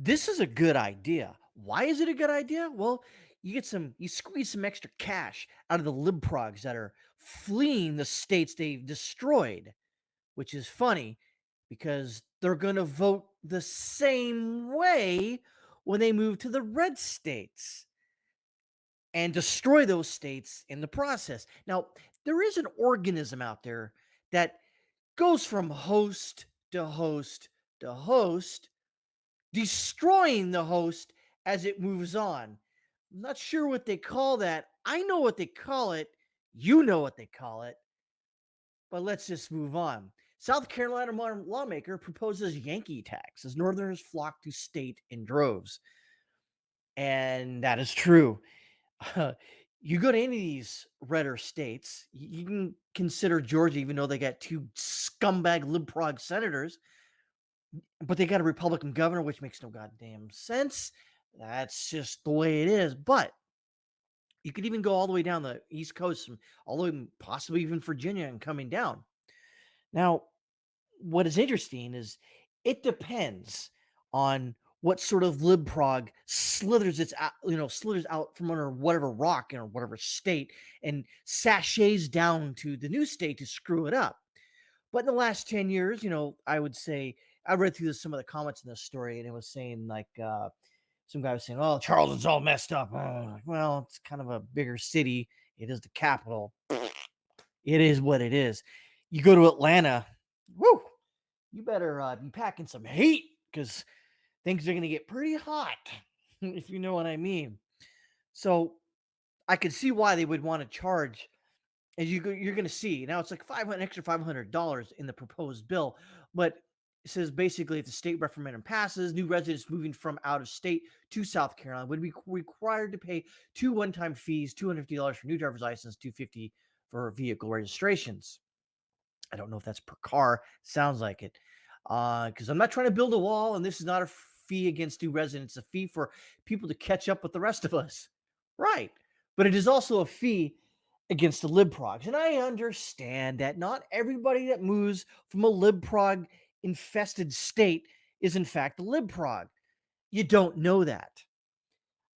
This is a good idea. Why is it a good idea? Well, you squeeze some extra cash out of the libprogs that are fleeing the states they've destroyed, which is funny because they're going to vote the same way when they move to the red states and destroy those states in the process. Now, there is an organism out there that goes from host to host to host, destroying the host as it moves on. I'm not sure what they call that. I know what they call it. You know what they call it. But let's just move on. South Carolina lawmaker proposes Yankee tax as Northerners flock to state in droves. And that is true. You go to any of these redder states, you can consider Georgia, even though they got two scumbag libprog senators, but they got a Republican governor, which makes no goddamn sense. That's just the way it is. But you could even go all the way down the East Coast, all the way possibly even Virginia and coming down. Now, what is interesting is it depends on what sort of libprog slithers out from under whatever rock or whatever state and sachets down to the new state to screw it up. But in the last 10 years, I would say I read through some of the comments in this story, and it was saying like some guy was saying, "Oh, Charleston's all messed up." Well, it's kind of a bigger city. It is the capital. It is what it is. You go to Atlanta, woo, you better be packing some heat because things are going to get pretty hot, if you know what I mean. So I could see why they would want to charge. As you're going to see now, it's like $500 in the proposed bill, but it says basically if the state referendum passes, new residents moving from out of state to South Carolina would be required to pay two one-time fees: $250 for new driver's license, $250 for vehicle registrations. I don't know if that's per car. Sounds like it. Because I'm not trying to build a wall, and this is not a fee against new residents, it's a fee for people to catch up with the rest of us. Right. But it is also a fee against the libprogs. And I understand that not everybody that moves from a libprog infested state is in fact a libprog. You don't know that.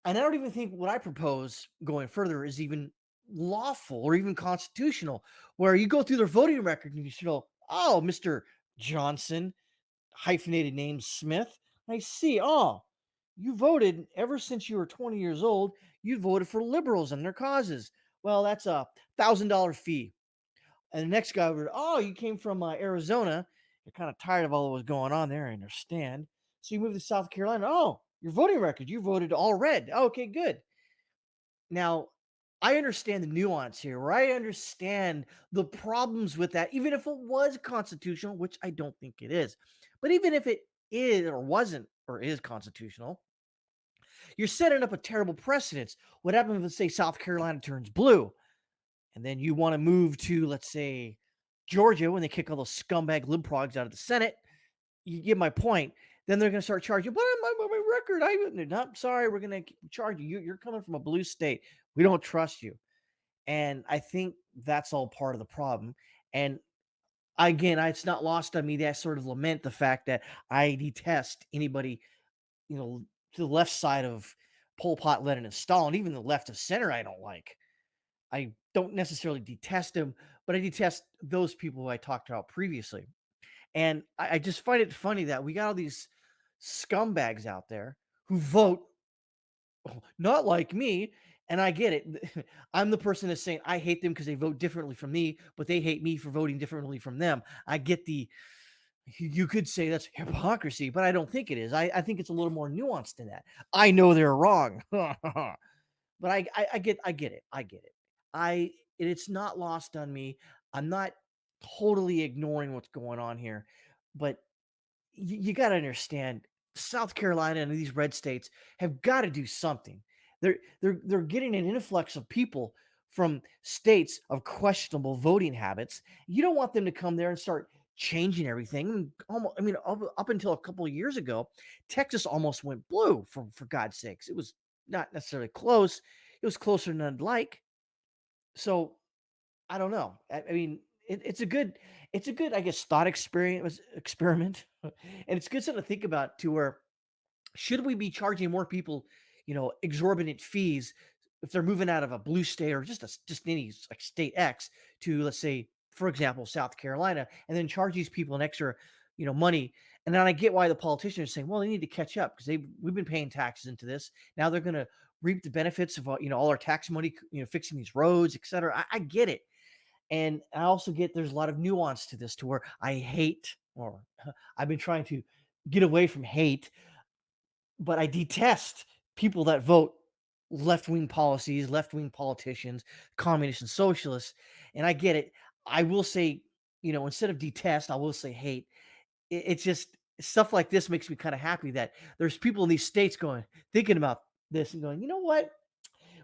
And I don't even think what I propose going further is even lawful or even constitutional, where you go through their voting record and you should know, oh, Mr. Johnson, hyphenated name Smith, I see. Oh, you voted ever since you were 20 years old. You voted for liberals and their causes. Well, that's $1,000 fee. And the next guy would, oh, you came from Arizona. You're kind of tired of all that was going on there. I understand. So you moved to South Carolina. Oh, your voting record, you voted all red. Okay, good. Now, I understand the nuance here, where I understand the problems with that, even if it was constitutional, which I don't think it is. But even if it is or wasn't or is constitutional, you're setting up a terrible precedence. What happens if, let's say, South Carolina turns blue, and then you want to move to, let's say, Georgia when they kick all those scumbag libprogs out of the Senate? You get my point. Then they're going to start charging. But my record, I'm sorry, we're going to charge you. You're coming from a blue state. We don't trust you. And I think that's all part of the problem. And again, it's not lost on me that sort of lament the fact that I detest anybody, to the left side of Pol Pot, Lenin, and Stalin, even the left of center, I don't like. I don't necessarily detest them, but I detest those people who I talked about previously. And I just find it funny that we got all these scumbags out there who vote not like me. And I get it. I'm the person that's saying I hate them because they vote differently from me, but they hate me for voting differently from them. I get you could say that's hypocrisy, but I don't think it is. I think it's a little more nuanced than that. I know they're wrong. But I get it. I get it. It's not lost on me. I'm not totally ignoring what's going on here, but you got to understand South Carolina and these red states have got to do something. They're getting an influx of people from states of questionable voting habits. You don't want them to come there and start changing everything. Almost, I mean, up until a couple of years ago, Texas almost went blue. For God's sakes, it was not necessarily close. It was closer than I'd like. So I don't know. I mean, it's a good, I guess, thought experiment, and it's good something to think about. To where Should we be charging more people, exorbitant fees if they're moving out of a blue state or just any like state X to, let's say, for example, South Carolina, and then charge these people an extra, money. And then I get why the politicians are saying, well, they need to catch up because we've been paying taxes into this. Now they're going to reap the benefits of all our tax money, fixing these roads, et cetera. I get it. And I also get there's a lot of nuance to this to where I hate, or I've been trying to get away from hate, but I detest people that vote left wing policies, left wing politicians, communists and socialists. And I get it. I will say, instead of detest, I will say hate. It's just stuff like this makes me kind of happy that there's people in these states thinking about this and going, you know what?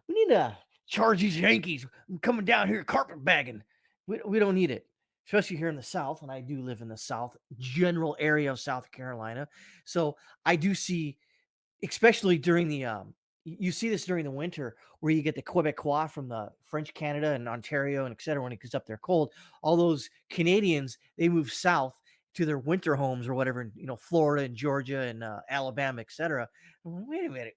We need to charge these Yankees coming down here carpet bagging. We don't need it, especially here in the South. And I do live in the South general area of South Carolina. So I do see, especially during the you see this during the winter where you get the Quebecois from the French Canada and Ontario and et cetera when it gets up there cold. All those Canadians, they move south to their winter homes or whatever, in, Florida and Georgia and Alabama, et cetera. I'm like, wait a minute.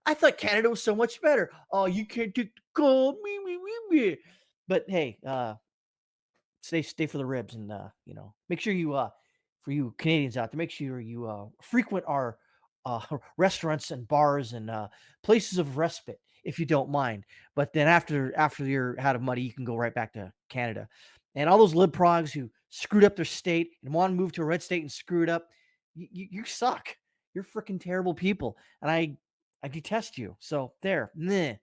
I thought Canada was so much better. Oh, you can't take the cold. Me, me, me, me. But hey, stay for the ribs and make sure you for you Canadians out there, make sure you frequent our restaurants and bars and places of respite if you don't mind. But then after you're out of money, you can go right back to Canada. And all those lib progs who screwed up their state and want to move to a red state and screw it up, you suck. You're freaking terrible people, and I detest you. So there. Meh.